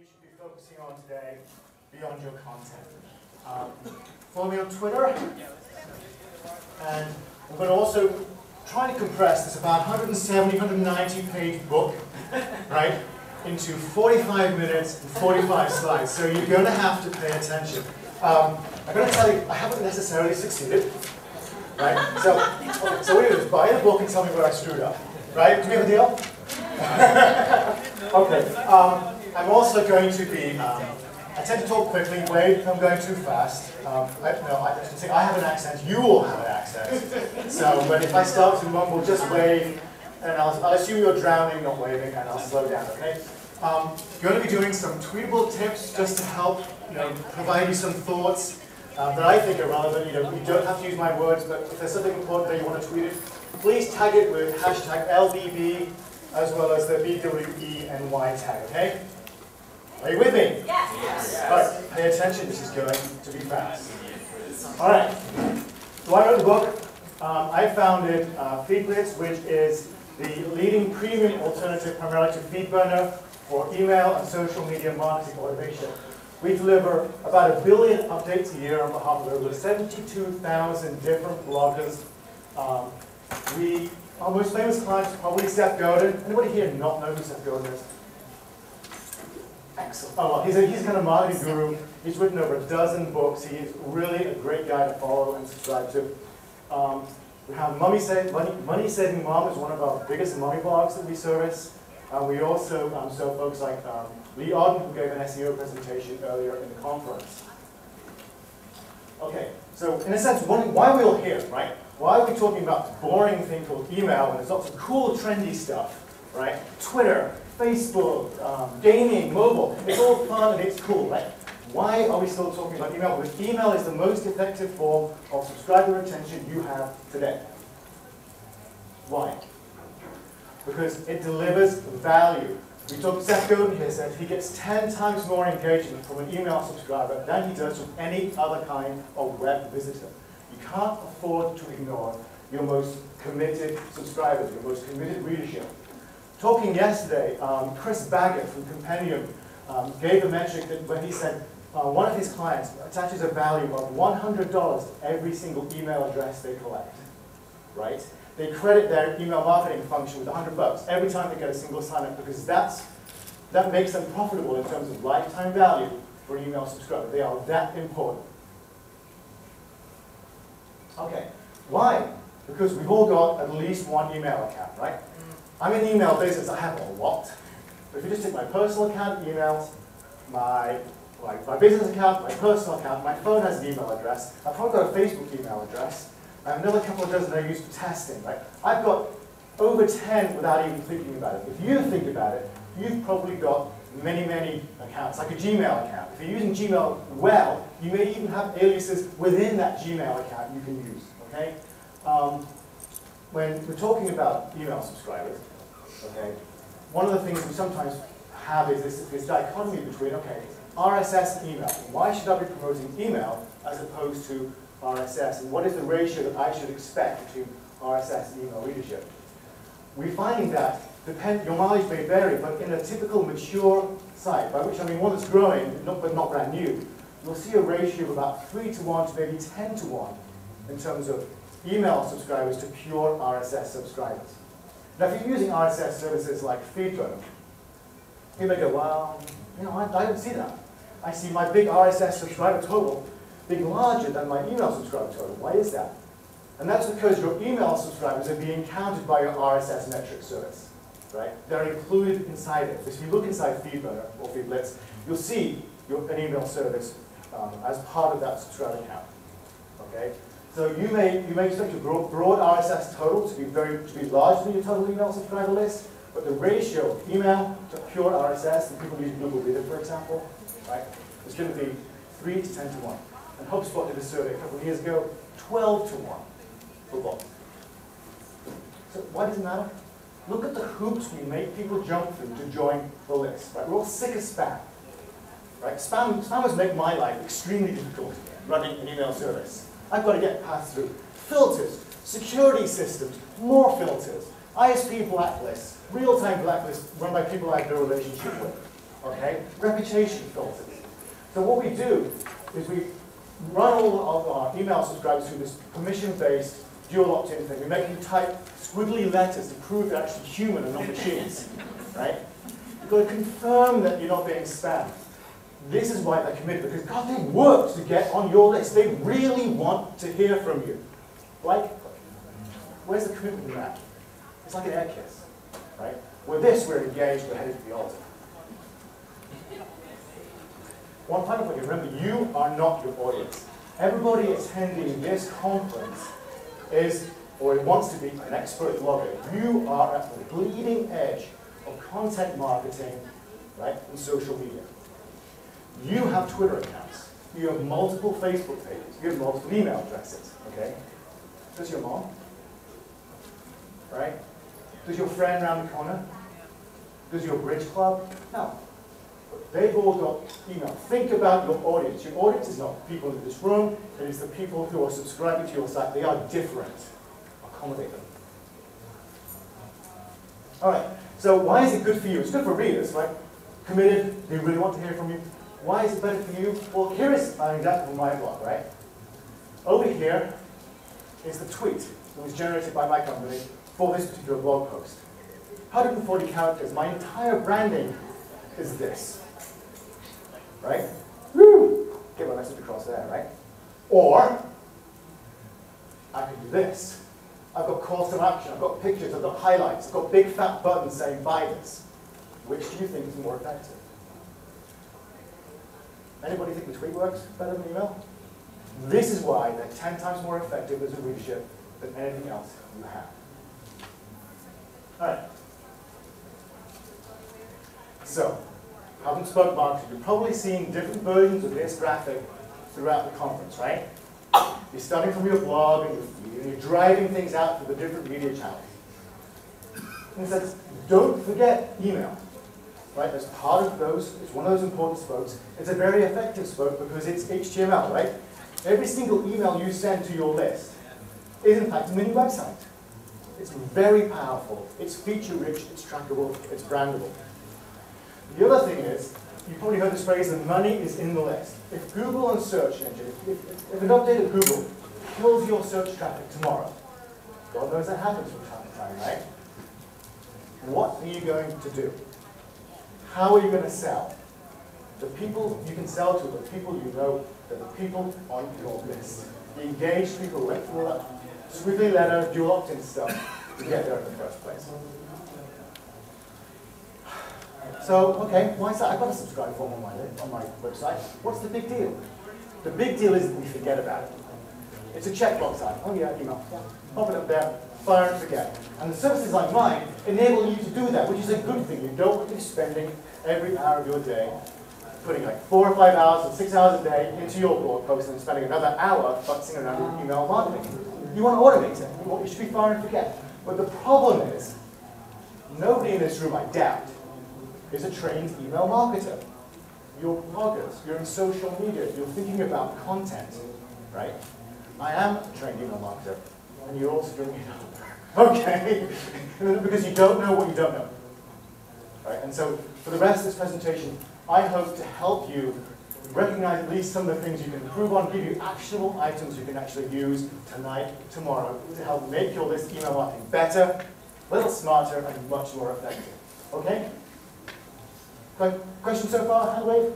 you should be focusing on today beyond your content. Follow me on Twitter, and we're going to also try to compress this about 170, 190 page book, right, into 45 minutes and 45 slides. So you're going to have to pay attention. I'm going to tell you, I haven't necessarily succeeded, right? So what you do is buy the book and tell me where I screwed up, right? Do we have a deal? Okay. I'm also going to be, I tend to talk quickly, wait if I'm going too fast. I have an accent, you all have an accent. So, but if I start to mumble, just wave, and I'll assume you're drowning, not waving, and I'll slow down, okay? Going to be doing some tweetable tips just to help, provide you some thoughts that I think are relevant. You don't have to use my words, but if there's something important that you want to tweet it, please tag it with hashtag LBB, as well as the BWENY tag, okay? Are you with me? Yes. All right, pay attention, this is going to be fast. All right, so I wrote the book. I founded FeedBlitz, which is the leading premium alternative primarily to FeedBurner for email and social media marketing automation. We deliver about 1 billion updates a year on behalf of over 72,000 different bloggers. Our most famous client is probably Seth Godin. Anybody here not know who Seth Godin is? Excellent. Oh, well, he's a kind of marketing guru. He's written over 12 books. He is really a great guy to follow and subscribe to. We have Money Saving Mom is one of our biggest money blogs that we service. We also serve folks like Lee Arden, who gave an SEO presentation earlier in the conference. Okay, so in a sense, why are we all here, right? Why are we talking about this boring thing called email when there's lots of cool, trendy stuff, right? Twitter, Facebook, gaming, mobile, it's all fun and it's cool, right? Why are we still talking about email? Because email is the most effective form of subscriber retention you have today. Why? Because it delivers value. We talked, Seth Godin here said he gets 10 times more engagement from an email subscriber than he does from any other kind of web visitor. You can't afford to ignore your most committed subscribers, your most committed readership. Talking yesterday, Chris Baggett from Compendium gave a metric that when he said one of his clients attaches a value of $100 every single email address they collect, right? They credit their email marketing function with $100 every time they get a single sign-up because that makes them profitable in terms of lifetime value for an email subscriber. They are that important. Okay, why? Because we've all got at least one email account, right? I'm in the email business, I have a lot. But if you just take my personal account, emails, my business account, my personal account, my phone has an email address, I've probably got a Facebook email address, I have another couple of dozen I use for testing, right? I've got over 10 without even thinking about it. If you think about it, you've probably got many, many accounts, like a Gmail account. If you're using Gmail well, you may even have aliases within that Gmail account you can use, okay? When we're talking about email subscribers, okay, one of the things we sometimes have is this dichotomy between, okay, RSS and email. Why should I be promoting email as opposed to RSS? And what is the ratio that I should expect between RSS and email readership? We're finding that your mileage may vary, but in a typical mature site, by which I mean one that's growing but not brand new, you'll see a ratio of about 3 to 1 to maybe 10 to 1 in terms of email subscribers to pure RSS subscribers. Now, if you're using RSS services like FeedBurner, you may go, well, I don't see that. I see my big RSS subscriber total being larger than my email subscriber total. Why is that? And that's because your email subscribers are being counted by your RSS metric service, right? They're included inside it. So if you look inside FeedBurner or FeedBlitz, you'll see an email service as part of that subscriber count, okay? So you may expect your broad RSS total to be larger than your total email subscriber list, but the ratio of email to pure RSS, and people use Google Reader, for example, right, is going to be 3 to 10 to 1. And HubSpot did a survey a couple of years ago, 12 to 1 for both. So why does it matter? Look at the hoops we make people jump through to join the list. Right? We're all sick of spam. Right? Spammers make my life extremely difficult running an email service. I've got to get passed through filters, security systems, more filters, ISP blacklists, real-time blacklists run by people I have no relationship with. Okay? Reputation filters. So what we do is we run all of our email subscribers through this permission-based dual opt-in thing. We make them type squiggly letters to prove they're actually human and not machines. Right? You've got to confirm that you're not being spammed. This is why they're committed, because God, they work to get on your list. They really want to hear from you. Like, where's the commitment in that? It's like an air kiss, right? With this, we're engaged, we're headed to the altar. One final point, remember, you are not your audience. Everybody attending this conference is, or wants to be, an expert blogger. You are at the bleeding edge of content marketing, right, and social media. You have Twitter accounts. You have multiple Facebook pages. You have multiple email addresses, okay? Does your mom? Right? Does your friend around the corner? Does your bridge club? No. They've all got email. Think about your audience. Your audience is not people in this room. It is the people who are subscribing to your site. They are different. Accommodate them. All right. So why is it good for you? It's good for readers, right? Committed. They really want to hear from you. Why is it better for you? Well, here is an example from my blog, right? Over here is the tweet that was generated by my company for this particular blog post. 140 characters. My entire branding is this. Right? Woo! Get my message across there, right? Or I can do this. I've got calls to action, I've got pictures, I've got highlights, I've got big fat buttons saying buy this. Which do you think is more effective? Anybody think the tweet works better than email? This is why they're 10 times more effective as a readership than anything else you have. All right. So, hub and spoke marketing. You've probably seen different versions of this graphic throughout the conference, right? You're starting from your blog and you're driving things out through the different media channels. And it says, don't forget email. Right, as part of those, it's one of those important spokes. It's a very effective spoke because it's HTML, right? Every single email you send to your list is in fact a mini website. It's very powerful, it's feature-rich, it's trackable, it's brandable. The other thing is, you've probably heard this phrase, the money is in the list. If Google and search engine, if an update of Google kills your search traffic tomorrow, God knows that happens from time to time, right? What are you going to do? How are you going to sell? The people you can sell to, the people you know, are the people on your list. The engaged people who went through all that squiggly letter, dual opt-in stuff to get there in the first place. So, okay, why is that? I've got a subscribe form on my website. What's the big deal? The big deal is that we forget about it. It's a checkbox item. Oh yeah, email. Yeah. Pop it up there, fire and forget. And the services like mine enable you to do that, which is a good thing. You don't want to be spending every hour of your day putting like 4 or 5 hours or 6 hours a day into your blog post and spending another hour futzing around with email marketing. You want to automate it. You should be fire and forget. But the problem is, nobody in this room, I doubt, is a trained email marketer. You're bloggers, you're in social media, you're thinking about content, right? I am a trained email marketer, and you're also doing it out there, okay? Because you don't know what you don't know, right? And so, for the rest of this presentation, I hope to help you recognize at least some of the things you can improve on, give you actionable items you can actually use tonight, tomorrow, to help make your list email marketing better, a little smarter, and much more effective, okay? Question so far? Hand wave?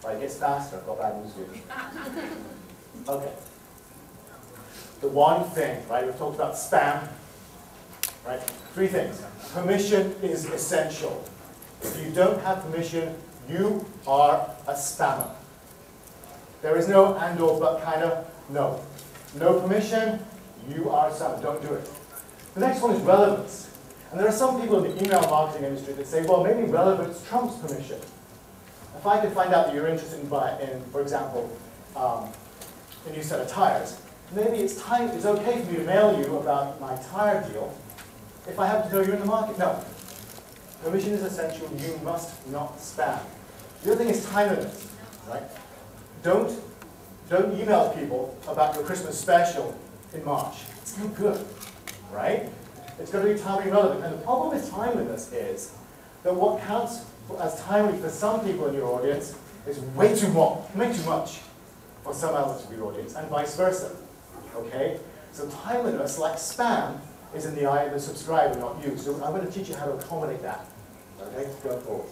Right, it gets faster. I've got bad news for you. Okay. The one thing, right? We've talked about spam. Right? 3 things. Permission is essential. If you don't have permission, you are a spammer. There is no and or but kind of. No. No permission, you are a spammer. Don't do it. The next one is relevance. And there are some people in the email marketing industry that say, well, maybe relevance trumps permission. If I could find out that you're interested in, for example, a new set of tires, maybe it's okay for me to mail you about my tire deal if I happen to know you're in the market. No. Permission is essential. You must not spam. The other thing is time limits, right? Don't email people about your Christmas special in March. It's no good, right? It's got to be timely relevant. And the problem with time limits is that what counts as timely for some people in your audience is way too much for some elements of your audience, and vice versa. Okay? So timeliness, like spam, is in the eye of the subscriber, not you. So I'm going to teach you how to accommodate that. Okay? Go forward.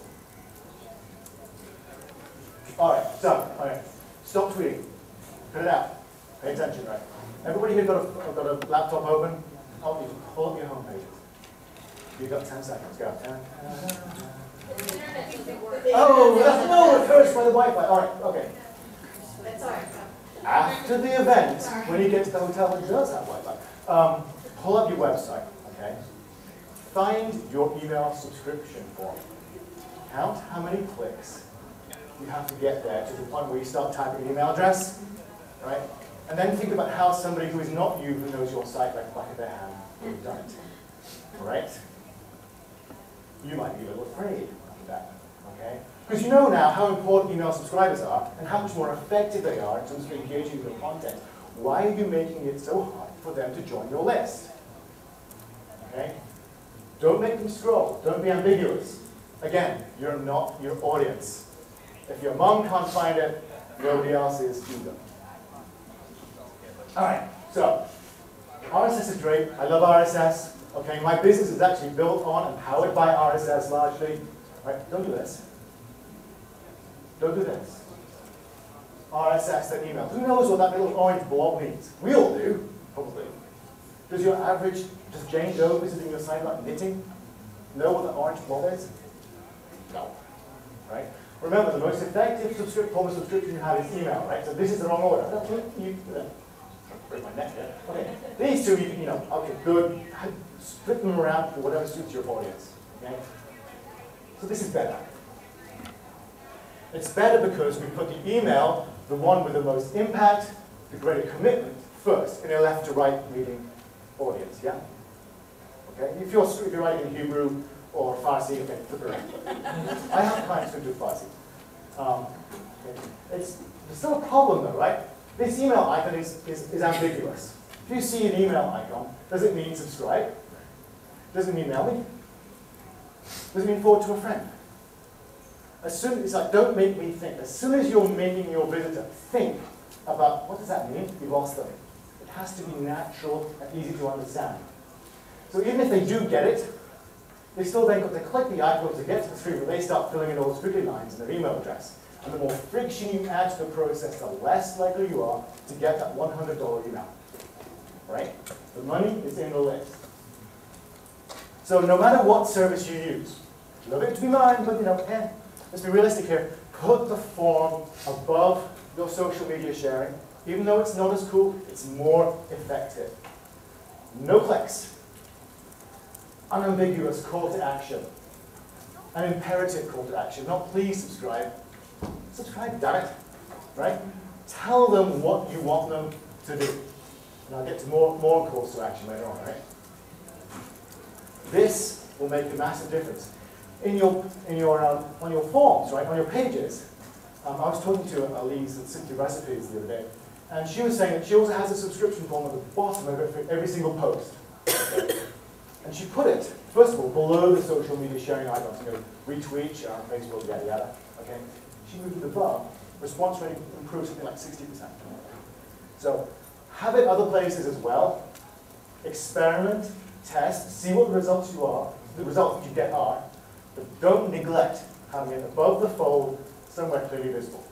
Alright, stop tweeting. Put it out. Pay attention, right? Everybody here got a laptop open? Oh, you can pull up your home pages. You've got 10 seconds. Go. 10. The internet doesn't work. Oh, no, it hurts by the Wi-Fi. Alright, okay. That's all right. After the event, when you get to the hotel that does have Wi-Fi, pull up your website, okay? Find your email subscription form. Count how many clicks you have to get there to the point where you start typing an email address, right? And then think about how somebody who is not you, who knows your site like the back of their hand, would have done it, all right? You might be a little afraid of that, okay? Because you know now how important email subscribers are and how much more effective they are in terms of engaging with your content. Why are you making it so hard for them to join your list? Okay? Don't make them scroll. Don't be ambiguous. Again, you're not your audience. If your mom can't find it, nobody else is either. All right, so RSS is great. I love RSS. Okay, my business is actually built on and powered by RSS largely. Right? Don't do this. Don't do this. RSS, then email. Who knows what that little orange blob means? We all do, probably. Does your average, does Jane Doe visiting your site about knitting know what the orange blob is? No. Right? Remember, the most effective form of subscription you have is email, right? So this is the wrong order. Break my neck here. Okay. These two, you know, okay, good. Split them around for whatever suits your audience. Okay? So this is better. It's better because we put the email, the one with the most impact, the greater commitment, first in a left to right reading audience, yeah? Okay? If you're writing in Hebrew or Farsi, okay, flip it around. I have clients who do Farsi. Okay. There's still a problem though, right? This email icon is ambiguous. If you see an email icon, does it mean subscribe? Does it mean email me? Does it mean forward to a friend? It's like, don't make me think. As soon as you're making your visitor think about what does that mean, you've lost them. It has to be natural and easy to understand. So even if they do get it, they still then got to click the icon to get to the screen where they start filling in all those squiggly lines in their email address. And the more friction you add to the process, the less likely you are to get that $100 email. Right? The money is in the list. So no matter what service you use, love it to be mine, but you know, let's be realistic here. Put the form above your social media sharing. Even though it's not as cool, it's more effective. No clicks. Unambiguous call to action. An imperative call to action. Not please subscribe. Subscribe, damn it. Right? Tell them what you want them to do. And I'll get to more calls to action later on, right? This will make a massive difference. On your forms, right, on your pages, I was talking to Elise at Simply Recipes the other day, and she was saying that she also has a subscription form at the bottom of it for every single post. Okay? And she put it, first of all, below the social media sharing icons, you know, retweet, share on Facebook, yada yada. Okay? She moved it above. Response rate improved something like 60%. So have it other places as well. Experiment, test, see what the results that you get are. But don't neglect having it above the fold, somewhere clearly visible.